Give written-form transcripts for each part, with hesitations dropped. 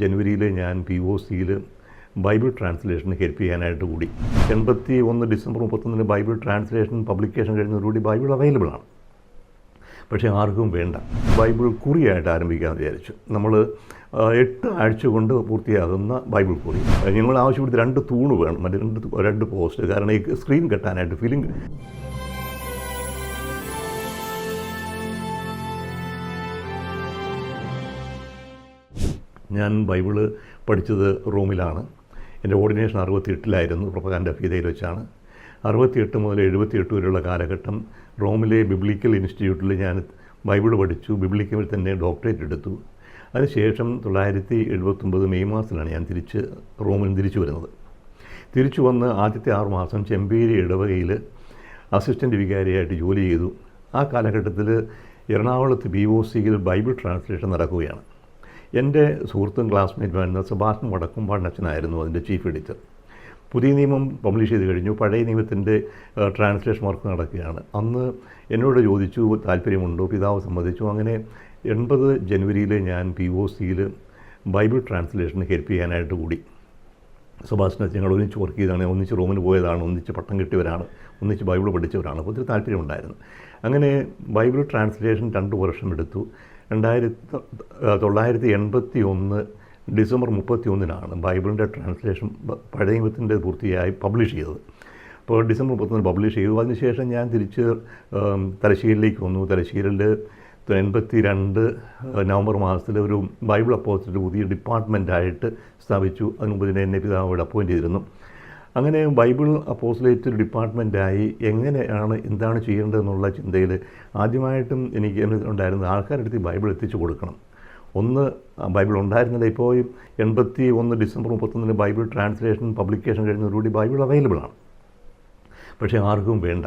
ജനുവരിയിൽ ഞാൻ POCയിൽ Bible translation help ചെയ്യാനായിട്ട് കൂടി. 81 ഡിസംബർ 31 ബൈബിൾ ട്രാൻസ്ലേഷൻ പബ്ലിക്കേഷൻ കഴിഞ്ഞതോടുകൂടി ബൈബിൾ അവൈലബിൾ ആണ്. പക്ഷേ ആർക്കും വേണ്ട. ബൈബിൾ കുറിയായിട്ട് ആരംഭിക്കാമെന്ന് വിചാരിച്ചു. നമ്മൾ 8 ആഴ്ച കൊണ്ട് പൂർത്തിയാകുന്ന ബൈബിൾ കുറി. ഞങ്ങൾ ആവശ്യപ്പെടുന്ന 2 തൂണ് വേണം, മറ്റേ 2 പോസ്റ്റ്. കാരണം ഈ സ്ക്രീൻ കെട്ടാനായിട്ട് ഫിലിം. ഞാൻ ബൈബിള് പഠിച്ചത് റോമിലാണ്. എൻ്റെ ഓർഡിനേഷൻ 68-ലായിരുന്നു, പ്രൊപ്പഗാൻഡ ഫീദയിൽ വെച്ചാണ്. 68 മുതൽ 78 വരെയുള്ള കാലഘട്ടം റോമിലെ ബിബ്ലിക്കൽ ഇൻസ്റ്റിറ്റ്യൂട്ടിൽ ഞാൻ ബൈബിൾ പഠിച്ചു. ബിബ്ലിക്കൽ തന്നെ ഡോക്ടറേറ്റ് എടുത്തു. അതിനുശേഷം 1979 മെയ് മാസത്തിലാണ് ഞാൻ റോമിൽ തിരിച്ചു വരുന്നത്. തിരിച്ചു വന്ന് ആദ്യത്തെ 6 മാസം ചെമ്പേരി ഇടവകയിൽ അസിസ്റ്റൻ്റ് വികാരിയായിട്ട് ജോലി ചെയ്തു. ആ കാലഘട്ടത്തിൽ എറണാകുളത്ത് POCയിൽ ബൈബിൾ ട്രാൻസ്ലേഷൻ നടക്കുകയാണ്. എൻ്റെ സുഹൃത്തും ക്ലാസ്മേറ്റുമായിരുന്ന സെബാസ്റ്റ്യൻ വടക്കുംപാടനച്ഛനായിരുന്നു അതിൻ്റെ ചീഫ് എഡിറ്റർ. പുതിയ നിയമം പബ്ലിഷ് ചെയ്ത് കഴിഞ്ഞു, പഴയ നിയമത്തിൻ്റെ ട്രാൻസ്ലേഷൻ വർക്ക് നടക്കുകയാണ്. അന്ന് എന്നോട് ചോദിച്ചു താല്പര്യമുണ്ടോ, പിതാവ് സമ്മതിച്ചു. അങ്ങനെ 80 ജനുവരിയിൽ ഞാൻ POCയിൽ ബൈബിൾ ട്രാൻസ്ലേഷന് ഹെൽപ്പ് ചെയ്യാനായിട്ട് കൂടി. സെബാസ്റ്റ്യൻ ഞങ്ങൾ ഒന്നിച്ച് വർക്ക് ചെയ്താണ്, ഒന്നിച്ച് റോമിന് പോയതാണ്, ഒന്നിച്ച് പട്ടം കിട്ടിയവരാണ്, ഒന്നിച്ച് ബൈബിൾ പഠിച്ചവരാണ്. അപ്പോൾ ഒത്തിരി താല്പര്യമുണ്ടായിരുന്നു. അങ്ങനെ ബൈബിൾ ട്രാൻസ്ലേഷൻ 2 വർഷം എടുത്തു. 1981 ഡിസംബർ 31 ബൈബിളിൻ്റെ ട്രാൻസ്ലേഷൻ പഴയ നിയമത്തിൻ്റെ പൂർത്തിയായി പബ്ലിഷ് ചെയ്തത്. അപ്പോൾ ഡിസംബർ 31 പബ്ലിഷ് ചെയ്തു. അതിനുശേഷം ഞാൻ തിരിച്ച് തലശ്ശേരിയിലേക്ക് വന്നു. തലശ്ശേരിയിൽ 82 നവംബർ മാസത്തിൽ ഒരു ബൈബിൾ അപ്പോസിറ്റ് പുതിയ ഡിപ്പാർട്ട്മെൻറ്റായിട്ട് സ്ഥാപിച്ചു. അതിന് മുമ്പ് എന്നെ പിതാവോട് അപ്പോയിൻ്റ് ചെയ്തിരുന്നു. അങ്ങനെ ബൈബിൾ അപ്പോസിലേറ്റ് ഒരു ഡിപ്പാർട്ട്മെൻറ്റായി എന്താണ് ചെയ്യേണ്ടതെന്നുള്ള ചിന്തയിൽ ആദ്യമായിട്ടും എനിക്ക് ഉണ്ടായിരുന്നത് ആൾക്കാരുടെ അടുത്ത് ബൈബിൾ എത്തിച്ചു കൊടുക്കണം. ഒന്ന്, ബൈബിൾ ഉണ്ടായിരുന്നില്ല. ഇപ്പോൾ 81 ഡിസംബർ 31 ബൈബിൾ ട്രാൻസ്ലേഷൻ പബ്ലിക്കേഷൻ കഴിഞ്ഞതോടുകൂടി ബൈബിൾ അവൈലബിൾ ആണ്. പക്ഷേ ആർക്കും വേണ്ട.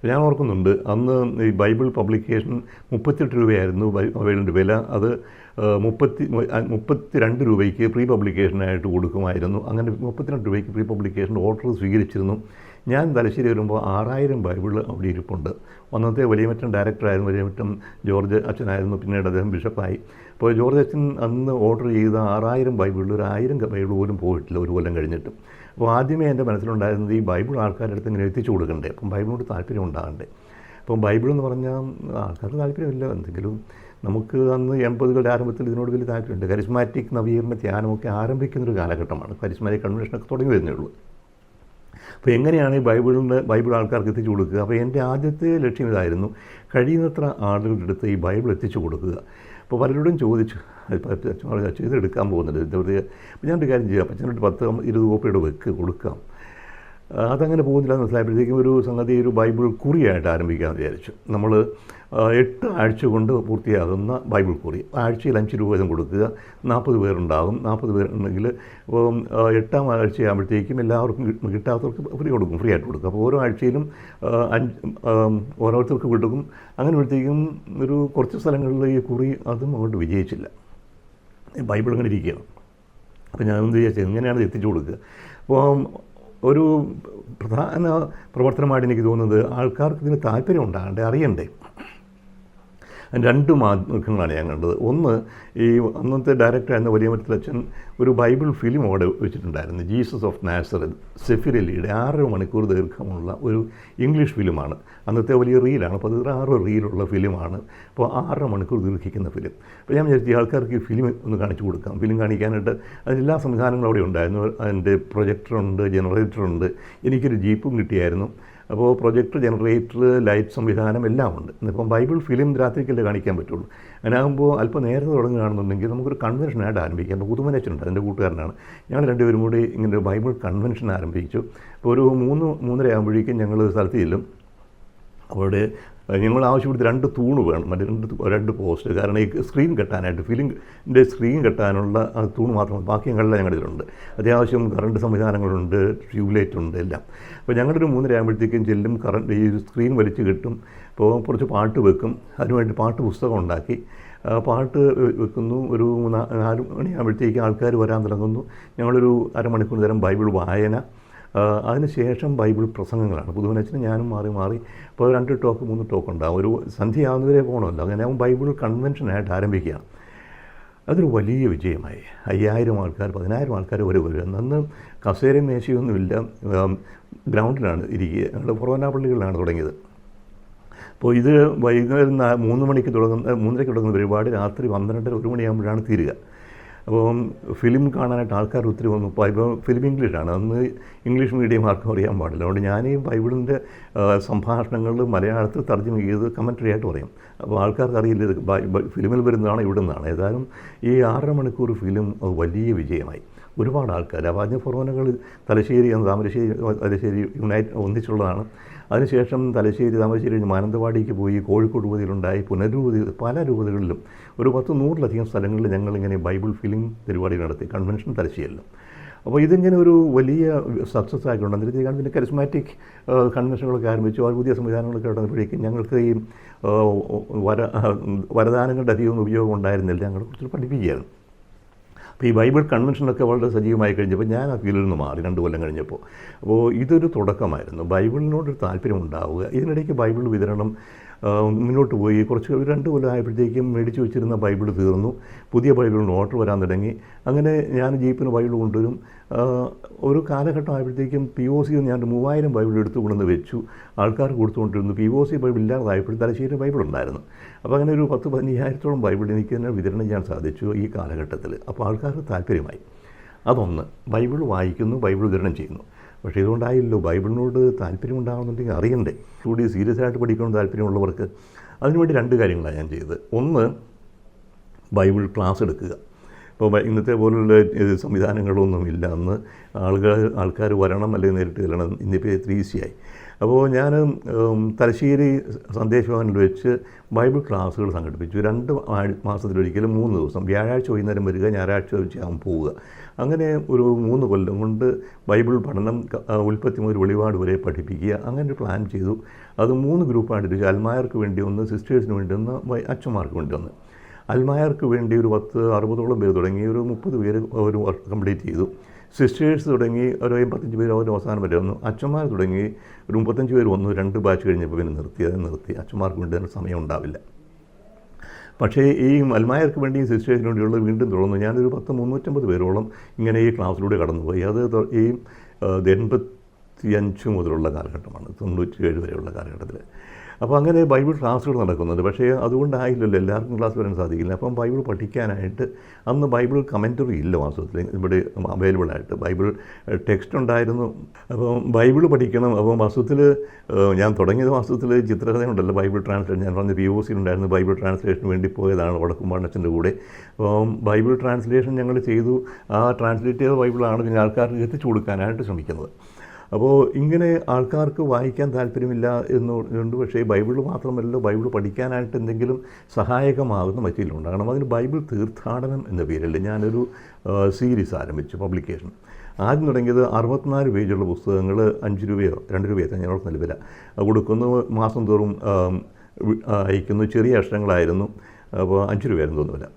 ഞാൻ ഓർക്കുന്നുണ്ട്, അന്ന് ഈ ബൈബിൾ പബ്ലിക്കേഷൻ 38 രൂപയായിരുന്നു ബൈബിളിൻ്റെ വില. അത് 32 രൂപയ്ക്ക് പ്രീ പബ്ലിക്കേഷനായിട്ട് കൊടുക്കുമായിരുന്നു. അങ്ങനെ 32 രൂപയ്ക്ക് പ്രീ പബ്ലിക്കേഷൻ ഓർഡർ സ്വീകരിച്ചിരുന്നു. ഞാൻ തലശ്ശേരി വരുമ്പോൾ 6000 ബൈബിൾ അവിടെ ഇരിപ്പുണ്ട്. അന്നത്തെ വലിയമറ്റം ഡയറക്ടറായിരുന്നു, വലിയമറ്റം ജോർജ് അച്ഛനായിരുന്നു, പിന്നീട് അദ്ദേഹം ബിഷപ്പായി. അപ്പോൾ ജോർജ് അച്ഛൻ അന്ന് ഓർഡർ ചെയ്ത 6000 ബൈബിളിൽ 1000 ബൈബിൾ പോലും പോയിട്ടില്ല ഒരു കൊല്ലം കഴിഞ്ഞിട്ട്. അപ്പോൾ ആദ്യമേ എൻ്റെ മനസ്സിലുണ്ടായിരുന്നത് ഈ ബൈബിൾ ആൾക്കാരുടെ അടുത്ത് ഇങ്ങനെ എത്തിച്ചു കൊടുക്കണ്ടേ, അപ്പം ബൈബിളിനോട് താല്പര്യം ഉണ്ടാകണ്ടേ. അപ്പം ബൈബിൾ എന്ന് പറഞ്ഞാൽ ആൾക്കാർക്ക് താല്പര്യമില്ല. എന്തെങ്കിലും നമുക്ക് അന്ന് 80കളുടെ ആരംഭത്തിൽ ഇതിനോട് വലിയ താല്പര്യമുണ്ട്. കരിസ്മാറ്റിക് നവീകരണ ധ്യാനമൊക്കെ ആരംഭിക്കുന്നൊരു കാലഘട്ടമാണ്. കരിസ്മാറ്റിക് കൺവെൻഷനൊക്കെ തുടങ്ങി വരുന്നേ ഉള്ളൂ. അപ്പോൾ എങ്ങനെയാണ് ഈ ബൈബിൾ ആൾക്കാർക്ക് എത്തിച്ചു കൊടുക്കുക? അപ്പോൾ എൻ്റെ ആദ്യത്തെ ലക്ഷ്യം ഇതായിരുന്നു, കഴിയുന്നത്ര ആളുകളുടെ അടുത്ത് ഈ ബൈബിൾ എത്തിച്ചു കൊടുക്കുക. അപ്പോൾ പലരോടും ചോദിച്ചു, അച്ഛൻ ഇത് എടുക്കാൻ പോകുന്നുണ്ട്, അപ്പോൾ ഞാനൊരു കാര്യം ചെയ്യാം, അച്ഛനോട് 10-20 കോപ്പിയുടെ കൊടുക്കാം. അതങ്ങനെ പോകുന്നില്ല എന്ന് മനസ്സിലായപ്പോഴത്തേക്കും ഒരു ബൈബിൾ കുറിയായിട്ട് ആരംഭിക്കാമെന്ന് വിചാരിച്ചു. നമ്മൾ 8 ആഴ്ച കൊണ്ട് പൂർത്തിയാകുന്ന ബൈബിൾ കുറി. ആഴ്ചയിൽ 5 രൂപ വീതം കൊടുക്കുക. 40 പേരുണ്ടാകും. 40 പേരുണ്ടെങ്കിൽ 8ാം ആഴ്ചയാകുമ്പോഴത്തേക്കും എല്ലാവർക്കും കിട്ടാത്തവർക്ക് ഫ്രീ ആയിട്ട് കൊടുക്കും. അപ്പോൾ ഓരോ ആഴ്ചയിലും ഓരോരുത്തർക്ക് കൊടുക്കും. അങ്ങനെ വരുമ്പോഴത്തേക്കും ഒരു കുറച്ച് സ്ഥലങ്ങളിൽ ഈ കുറി അതും അങ്ങോട്ട് വിജയിച്ചില്ല. ബൈബിൾ അങ്ങനെ ഇരിക്കുകയാണ്. അപ്പോൾ ഞാൻ എന്ത് വിചാരിച്ചത്, എങ്ങനെയാണ് എത്തിച്ചു കൊടുക്കുക? അപ്പോൾ ഒരു പ്രധാന പ്രവർത്തനമായിട്ട് എനിക്ക് തോന്നുന്നത് ആൾക്കാർക്ക് ഇതിന് താല്പര്യം ഉണ്ടാകണ്ടേ, അറിയണ്ടേ. 2 മാർഗങ്ങളാണ് ഞാൻ കണ്ടത്. ഒന്ന്, ഈ അന്നത്തെ ഡയറക്ടറായിരുന്ന വലിയമറ്റത്തച്ഛൻ ഒരു ബൈബിൾ ഫിലിം അവിടെ വെച്ചിട്ടുണ്ടായിരുന്നു, ജീസസ് ഓഫ് നാസറത്ത്. സെഫിർ അലിയുടെ 6 മണിക്കൂർ ദൈർഘ്യമുള്ള ഒരു ഇംഗ്ലീഷ് ഫിലിമാണ്. അന്നത്തെ വലിയ റീലാണ്. അപ്പോൾ അത് 6 റീലുള്ള ഫിലിമാണ്. അപ്പോൾ 6 മണിക്കൂർ ദീർഘിക്കുന്ന ഫിലിം. അപ്പോൾ ഞാൻ വിചാരിച്ചു ആൾക്കാർക്ക് ഈ ഫിലിം ഒന്ന് കാണിച്ചു കൊടുക്കാം. ഫിലിം കാണിക്കാനായിട്ട് അതിലെല്ലാ സംവിധാനങ്ങളും അവിടെ ഉണ്ടായിരുന്നു. അതിൻ്റെ പ്രൊജക്ടറുണ്ട്, ജനറേറ്ററുണ്ട്. എനിക്കൊരു ജീപ്പും കിട്ടിയായിരുന്നു. അപ്പോൾ പ്രൊജക്ടർ, ജനറേറ്റർ, ലൈറ്റ് സംവിധാനം എല്ലാം ഉണ്ട്. ഇപ്പം ബൈബിൾ ഫിലിം രാത്രിക്കല്ലേ കാണിക്കാൻ പറ്റുള്ളൂ. അങ്ങനെയാകുമ്പോൾ അല്പം നേരത്തെ തുടങ്ങുകയാണെന്നുണ്ടെങ്കിൽ നമുക്കൊരു കൺവെൻഷനായിട്ട് ആരംഭിക്കാം. അപ്പോൾ പുതുമനച്ഛനുണ്ട്, എൻ്റെ കൂട്ടുകാരനാണ്. ഞങ്ങൾ 2 പേരും കൂടി ഇങ്ങനെ ബൈബിൾ കൺവെൻഷൻ ആരംഭിച്ചു. അപ്പോൾ ഒരു 3-3:30 ആകുമ്പോഴേക്കും ഞങ്ങൾ സ്ഥലത്ത് ചെല്ലും. അവിടെ ഞങ്ങൾ ആവശ്യപ്പെടുന്ന 2 തൂണ് വേണം, മറ്റേ 2 പോസ്റ്റ്. കാരണം ഈ സ്ക്രീൻ കെട്ടാനായിട്ട് ഫിലിമിൻ്റെ സ്ക്രീൻ കെട്ടാനുള്ള തൂണ് മാത്രം, ബാക്കി ഞങ്ങളുടെ ഇതിലുണ്ട്. അത്യാവശ്യം കറണ്ട് സംവിധാനങ്ങളുണ്ട്, ട്യൂബ്ലൈറ്റ് ഉണ്ട്, എല്ലാം. അപ്പോൾ ഞങ്ങളൊരു 3:30 ആകുമ്പോഴത്തേക്കും ചെല്ലും. ഈ സ്ക്രീൻ വലിച്ച് കിട്ടും. അപ്പോൾ കുറച്ച് പാട്ട് വെക്കും. അതിനുവേണ്ടി പാട്ട് പുസ്തകം ഉണ്ടാക്കി പാട്ട് വെക്കുന്നു. ഒരു 4 മണിയാകുമ്പോഴത്തേക്കും ആൾക്കാർ വരാൻ തുടങ്ങുന്നു. ഞങ്ങളൊരു അരമണിക്കൂർ നേരം ബൈബിൾ വായന. അതിനുശേഷം ബൈബിൾ പ്രസംഗങ്ങളാണ്. പുതുമനച്ഛനും ഞാനും മാറി മാറി ഇപ്പോൾ 2 ടോക്ക് 3 ടോക്ക് ഉണ്ടാകും. ഒരു സന്ധ്യയാവുന്നവരെ പോകണമല്ലോ. അങ്ങനെ ബൈബിൾ കൺവെൻഷനായിട്ട് ആരംഭിക്കുകയാണ്. അതൊരു വലിയ വിജയമായി. 5000 ആൾക്കാർ, 10000 ആൾക്കാർ വരെ വരും. അന്ന് കസേരയും മേശയൊന്നുമില്ല, ഗ്രൗണ്ടിലാണ് ഇരിക്കുക. ഞങ്ങൾ ഫൊറോന പള്ളികളിലാണ് തുടങ്ങിയത്. അപ്പോൾ ഇത് വൈകുന്നേരം 3 മണിക്ക് തുടങ്ങുന്ന 3:30 തുടങ്ങുന്ന പരിപാടി രാത്രി 12:30 1 മണിയാകുമ്പോഴാണ് തീരുക. അപ്പം ഫിലിം കാണാനായിട്ട് ആൾക്കാർ ഒത്തിരി വന്നു. ഇപ്പോൾ ഫിലിം ഇംഗ്ലീഷാണ്, അന്ന് ഇംഗ്ലീഷ് മീഡിയം ആർക്കും അറിയാൻ പാടില്ല. അതുകൊണ്ട് ഞാൻ ഈ ബൈബിളിൻ്റെ സംഭാഷണങ്ങൾ മലയാളത്തിൽ തർജ്ജമ ചെയ്ത് കമൻട്രി ആയിട്ട് പറയും. അപ്പോൾ ആൾക്കാർക്ക് അറിയില്ല ഇത് ഫിലിമിൽ വരുന്നതാണ് ഇവിടെ നിന്നാണ്. ഏതായാലും ഈ 6.5 മണിക്കൂർ ഫിലിം വലിയ വിജയമായി. ഒരുപാട് ആൾക്കാർ. അപ്പോൾ അതിന് ഫൊറോനകൾ തലശ്ശേരി, തലശ്ശേരി യുണൈറ്റ് ഒന്നിച്ചുള്ളതാണ്. അതിനുശേഷം തലശ്ശേരി, താമരശ്ശേരി കഴിഞ്ഞ് മാനന്തവാടിക്ക് പോയി, കോഴിക്കോട് രൂപതയിലുണ്ടായി, പുനരൂപതി, പല രൂപതകളിലും ഒരു 100-100ലധികം സ്ഥലങ്ങളിൽ ഞങ്ങളിങ്ങനെ ബൈബിൾ ഫിലിം പരിപാടി നടത്തി. കൺവെൻഷൻ തലശ്ശേരിയിലും. അപ്പോൾ ഇതിങ്ങനെ ഒരു വലിയ സക്സസ് ആയിക്കൊണ്ട് അന്നേരത്തേക്കാണ് പിന്നെ കരിസ്മാറ്റിക് കൺവെൻഷനുകളൊക്കെ ആരംഭിച്ചു. ആ പുതിയ സംവിധാനങ്ങളൊക്കെ വന്നപ്പോഴേക്കും ഞങ്ങൾക്ക് ഈ വരദാനങ്ങളുടെ അധികം ഉപയോഗം ഉണ്ടായിരുന്നില്ല. ഞങ്ങളെക്കുറിച്ച് പഠിപ്പിക്കുകയായിരുന്നു. അപ്പോൾ ഈ ബൈബിൾ കൺവെൻഷനൊക്കെ വളരെ സജീവമായി കഴിഞ്ഞപ്പോൾ ഞാൻ ആ ഫീൽഡിൽ നിന്ന് മാറി 2 കൊല്ലം കഴിഞ്ഞപ്പോൾ. അപ്പോൾ ഇതൊരു തുടക്കമായിരുന്നു, ബൈബിളിനോടൊരു താല്പര്യം ഉണ്ടാവുക. ഇതിനിടയ്ക്ക് ബൈബിൾ വിതരണം മുന്നോട്ട് പോയി. കുറച്ച് 2 കൊല്ലം ആയപ്പോഴത്തേക്കും മേടിച്ച് വെച്ചിരുന്ന ബൈബിൾ തീർന്നു. പുതിയ ബൈബിളിന് ഓർഡർ വരാൻ തുടങ്ങി. അങ്ങനെ ഞാൻ ജീപ്പിന് ബൈബിൾ കൊണ്ടുവരും. ഒരു കാലഘട്ടം ആയപ്പോഴത്തേക്കും POC ഞാൻ 3000 ബൈബിൾ എടുത്തു കൊണ്ടുവന്ന് വെച്ചു. ആൾക്കാർ കൊടുത്തുകൊണ്ടിരുന്നു. POC ബൈബിൾ ഇല്ലാതായപ്പോൾ തലശ്ശേരി ബൈബിൾ ഉണ്ടായിരുന്നു. അപ്പോൾ അങ്ങനെ ഒരു 10-15,000-ഓളം ബൈബിൾ എനിക്ക് തന്നെ വിതരണം ചെയ്യാൻ സാധിച്ചു ഈ കാലഘട്ടത്തിൽ. അപ്പോൾ ആൾക്കാർക്ക് താല്പര്യമായി. അതൊന്ന്, ബൈബിൾ വായിക്കുന്നു, ബൈബിൾ വിതരണം ചെയ്യുന്നു. പക്ഷേ ഇതുകൊണ്ടായില്ലോ, ബൈബിളിനോട് താല്പര്യമുണ്ടാകുന്നുണ്ടെങ്കിൽ അറിയണ്ടേ. കൂടി സീരിയസ് ആയിട്ട് പഠിക്കണമെന്ന് താല്പര്യമുള്ളവർക്ക് അതിനുവേണ്ടി 2 കാര്യങ്ങളാണ് ഞാൻ ചെയ്തത്. ഒന്ന്, ബൈബിൾ ക്ലാസ് എടുക്കുക. ഇപ്പോൾ ഇന്നത്തെ പോലുള്ള സംവിധാനങ്ങളൊന്നുമില്ല. അന്ന് ആൾക്കാർ വരണം, അല്ലെങ്കിൽ നേരിട്ട് ചെല്ലണം. ഇന്നിപ്പോൾ 3 ഈസിയായി. അപ്പോൾ ഞാൻ തലശ്ശേരി സന്ദേശഭവനിൽ വെച്ച് ബൈബിൾ ക്ലാസ്സുകൾ സംഘടിപ്പിച്ചു. 2 മാസത്തിലൊരിക്കലും 3 ദിവസം, വ്യാഴാഴ്ച വൈകുന്നേരം വരിക, ഞായറാഴ്ച വെച്ചാകും പോവുക. അങ്ങനെ ഒരു 3 കൊല്ലം കൊണ്ട് ബൈബിൾ പഠനം ഉൽപ്പത്തി മുതൽ വെളിപാട് വരെ പഠിപ്പിക്കുക. അങ്ങനെ പ്ലാൻ ചെയ്തു. അത് 3 ഗ്രൂപ്പായിട്ട് തിരിച്ചു. അൽമായർക്ക് വേണ്ടി ഒന്ന്, സിസ്റ്റേഴ്സിന് വേണ്ടി ഒന്ന്, അച്ഛന്മാർക്ക് വേണ്ടി ഒന്ന്. അൽമായർക്ക് വേണ്ടി ഒരു 10-60ഓളം പേര് തുടങ്ങി. ഒരു 30 പേര് ഒരു വർക്ക് കംപ്ലീറ്റ് ചെയ്തു. സിസ്റ്റേഴ്സ് തുടങ്ങി ഒരു 85 പേര് അവർ അവസാനം വരെ വന്നു. അച്ഛന്മാർ തുടങ്ങി ഒരു 35 പേര് വന്നു. 2 ബാച്ച് കഴിഞ്ഞപ്പോൾ പിന്നെ നിർത്തി. അച്ഛന്മാർക്ക് വേണ്ടി തന്നെ സമയം ഉണ്ടാവില്ല. പക്ഷേ ഈ അൽമായർക്ക് വേണ്ടിയും സിസ്റ്റേഴ്സിന് വേണ്ടിയുള്ളത് വീണ്ടും തുടർന്നു. ഞാനൊരു 350 പേരോളം ഇങ്ങനെ ഈ ക്ലാസ്സിലൂടെ കടന്നുപോയി. അത് ഈ 85 മുതലുള്ള കാലഘട്ടമാണ്, 97 വരെയുള്ള കാലഘട്ടത്തിൽ. അപ്പോൾ അങ്ങനെ ബൈബിൾ ക്ലാസ്സുകൾ നടക്കുന്നുണ്ട്. പക്ഷേ അതുകൊണ്ടായില്ലല്ലോ എല്ലാവർക്കും ക്ലാസ് വരാൻ സാധിക്കില്ല. അപ്പം ബൈബിൾ പഠിക്കാനായിട്ട് അന്ന് ബൈബിൾ കമൻറ്ററി ഇല്ല വാസ്തവത്തിൽ ഇവിടെ അവൈലബിളായിട്ട്. ബൈബിൾ ടെക്സ്റ്റ് ഉണ്ടായിരുന്നു. അപ്പം ബൈബിൾ പഠിക്കണം. അപ്പം വാസ്തവത്തിൽ ഞാൻ തുടങ്ങിയത് വാസ്തവത്തിൽ ചിത്രകഥയുണ്ടല്ലോ, ബൈബിൾ ട്രാൻസ്ലേഷൻ. ഞാൻ പറഞ്ഞ POC ഉണ്ടായിരുന്നു. ബൈബിൾ ട്രാൻസ്ലേഷന് വേണ്ടി പോയതാണ് വടക്കുംപാടച്ചൻ്റെ കൂടെ. അപ്പം ബൈബിൾ ട്രാൻസ്ലേഷൻ ഞങ്ങൾ ചെയ്തു. ആ ട്രാൻസ്ലേറ്റ് ചെയ്ത ബൈബിളാണ് പിന്നെ ആൾക്കാർക്ക് എത്തിച്ചു കൊടുക്കാനായിട്ട് ശ്രമിക്കുന്നത്. അപ്പോൾ ഇങ്ങനെ ആൾക്കാർക്ക് വായിക്കാൻ താല്പര്യമില്ല എന്നുണ്ട്. പക്ഷേ ബൈബിൾ മാത്രമല്ല, ബൈബിൾ പഠിക്കാനായിട്ട് എന്തെങ്കിലും സഹായകമാകുന്ന മെറ്റീരിയൽ ഉണ്ടാകണം. അതിന് ബൈബിൾ തീർത്ഥാടനം എന്ന പേരിൽ ഞാനൊരു സീരീസ് ആരംഭിച്ചു, പബ്ലിക്കേഷൻ. ആദ്യം തുടങ്ങിയത് 64 പേജുള്ള പുസ്തകങ്ങൾ 5 രൂപയോ 2 രൂപയോ ഞങ്ങൾക്ക് നൽകില്ല കൊടുക്കുന്നു. മാസം തോറും അയക്കുന്നു. ചെറിയ അക്ഷരങ്ങളായിരുന്നു. അപ്പോൾ 5 രൂപയായിരുന്നു തോന്നുന്നില്ല,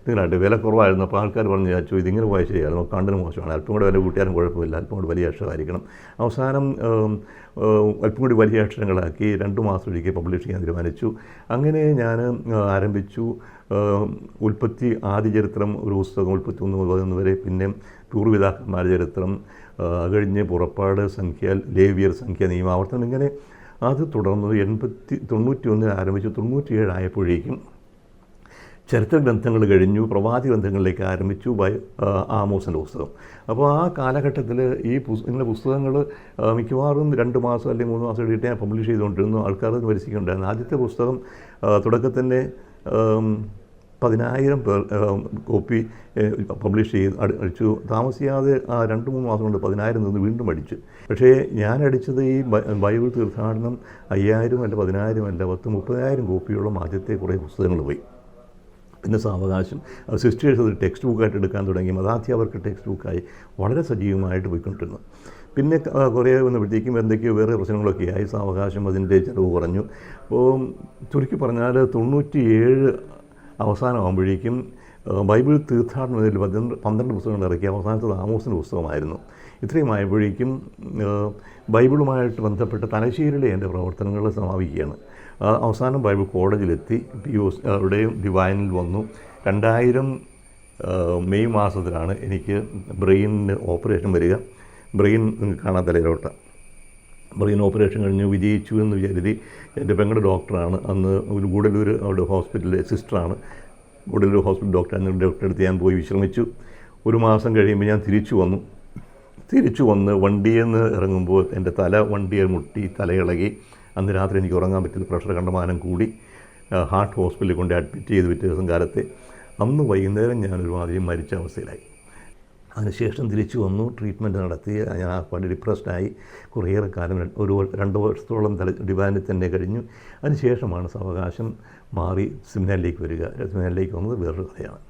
നിങ്ങളായിട്ട് വില കുറവായിരുന്നു. അപ്പോൾ ആൾക്കാർ പറഞ്ഞ് ചോദിച്ചു, ഇതിങ്ങനെ പോയാൽ ശരിയായിരുന്നു, കണ്ടിന് മോശമാണ്, അല്പം കൂടെ വില കൂട്ടിയാലും കുഴപ്പമില്ല, അല്പം കൂടി വലിയ അക്ഷരമായിരിക്കണം. അവസാനം അല്പം കൂടി വലിയ അക്ഷരങ്ങളാക്കി 2 മാസം ഒരിക്കൽ പബ്ലിഷ് ചെയ്യാൻ തീരുമാനിച്ചു. അങ്ങനെ ഞാൻ ആരംഭിച്ചു. ഉൽപ്പത്തി ആദ്യ ചരിത്രം ഒരു പുസ്തകം, 31-11 വരെ. പിന്നെ പൂർവ്വപിതാക്കന്മാരുടെ ചരിത്രം, കഴിഞ്ഞ് പുറപ്പാട്, സംഖ്യ, ലേവ്യർ, സംഖ്യ, നിയമാവർത്തനം. ഇങ്ങനെ അത് തുടർന്ന് 91 ആരംഭിച്ചു. 97 ആയപ്പോഴേക്കും ചരിത്ര ഗ്രന്ഥങ്ങൾ കഴിഞ്ഞു, പ്രവാചക ഗ്രന്ഥങ്ങളിലേക്ക് ആരംഭിച്ചു. ആമോസിൻ്റെ പുസ്തകം. അപ്പോൾ ആ കാലഘട്ടത്തിൽ ഈ ഇങ്ങനെ പുസ്തകങ്ങൾ മിക്കവാറും 2 മാസം അല്ലെങ്കിൽ 3 മാസം എടുത്തിട്ട് ഞാൻ പബ്ലിഷ് ചെയ്തുകൊണ്ടിരുന്നു. ആൾക്കാർ വരിച്ചിട്ടുണ്ടായിരുന്നു. ആദ്യത്തെ പുസ്തകം തുടക്കത്തിൽ തന്നെ 10,000 കോപ്പി പബ്ലിഷ് ചെയ്ത് അടിച്ചു. താമസിയാതെ 2-3 മാസം കൊണ്ട് 10,000 നിന്ന് വീണ്ടും അടിച്ചു. പക്ഷേ ഞാൻ അടിച്ചത് ഈ ബൈബിൾ തീർത്ഥാടനം 5,000 അല്ല, 10,000 അല്ല, 30,000 കോപ്പിയോളം ആദ്യത്തെ കുറേ പുസ്തകങ്ങൾ പോയി. പിന്നെ സാവകാശം സിസ്റ്റേഴ്സ് അത് ടെക്സ്റ്റ് ബുക്കായിട്ട് എടുക്കാൻ തുടങ്ങി. മതാധ്യാപകർക്ക് ടെക്സ്റ്റ് ബുക്കായി വളരെ സജീവമായിട്ട് പോയിക്കൊണ്ടിരുന്നു. പിന്നെ കുറേ വന്നപ്പോഴത്തേക്കും എന്തൊക്കെയോ വേറെ പ്രശ്നങ്ങളൊക്കെ ആയി. സാവകാശം അതിൻ്റെ ചിലവ് കുറഞ്ഞു. അപ്പോൾ ചുരുക്കി പറഞ്ഞാൽ 97 അവസാനമാകുമ്പോഴേക്കും ബൈബിൾ തീർത്ഥാടനത്തിൽ 12 പുസ്തകങ്ങൾ ഇറക്കി. അവസാനത്തത് ആമോസിൻ്റെ പുസ്തകമായിരുന്നു. ഇത്രയും ആയപ്പോഴേക്കും ബൈബിളുമായിട്ട് ബന്ധപ്പെട്ട തലശ്ശേരിയിലെ എൻ്റെ പ്രവർത്തനങ്ങൾ സമാപിക്കുകയാണ്. അവസാനം ബൈബിൾ കോളേജിലെത്തി PUC അവിടെയും ഡിവൈനിൽ വന്നു. 2000 മെയ് മാസത്തിലാണ് എനിക്ക് ബ്രെയിനിന് ഓപ്പറേഷൻ വരിക. ബ്രെയിൻ കാണാൻ തലയിലോട്ട ബ്രെയിൻ ഓപ്പറേഷൻ കഴിഞ്ഞ് വിജയിച്ചു എന്ന് കരുതി എൻ്റെ പെങ്ങളുടെ ഡോക്ടറാണ് അന്ന് ഒരു ഗൂഡല്ലൂർ അവിടെ ഹോസ്പിറ്റലിലെ സിസ്റ്ററാണ്. ഗൂഡല്ലൂർ ഹോസ്പിറ്റൽ ഡോക്ടറെ അടുത്ത് ഞാൻ പോയി വിശ്രമിച്ചു. ഒരു മാസം കഴിയുമ്പോൾ ഞാൻ തിരിച്ചു വന്ന് വണ്ടിയിൽ നിന്ന് ഇറങ്ങുമ്പോൾ എൻ്റെ വണ്ടിയെ മുട്ടി തലയിളകി. അന്ന് രാത്രി എനിക്ക് ഉറങ്ങാൻ പറ്റില്ല, പ്രഷർ കണ്ടമാനം കൂടി. ഹാർട്ട് ഹോസ്പിറ്റലിൽ കൊണ്ട് അഡ്മിറ്റ് ചെയ്ത് പിറ്റേ ദിവസം കാലത്തെ. അന്ന് വൈകുന്നേരം ഞാനൊരുമാതിരി മരിച്ച അവസ്ഥയിലായി. അതിനുശേഷം തിരിച്ചു വന്നു, ട്രീറ്റ്മെൻറ്റ് നടത്തി. ഞാൻ വളരെ ഡിപ്രസ്ഡായി. കുറേയേറെ കാലം 2 വർഷത്തോളം ഡിവൈനിൽ തന്നെ കഴിഞ്ഞു. അതിനുശേഷമാണ് സാവകാശം മാറി സെമിനാരിലേക്ക് വരിക. സെമിനാരിലേക്ക് വന്നത് വേറൊരു കഥയാണ്.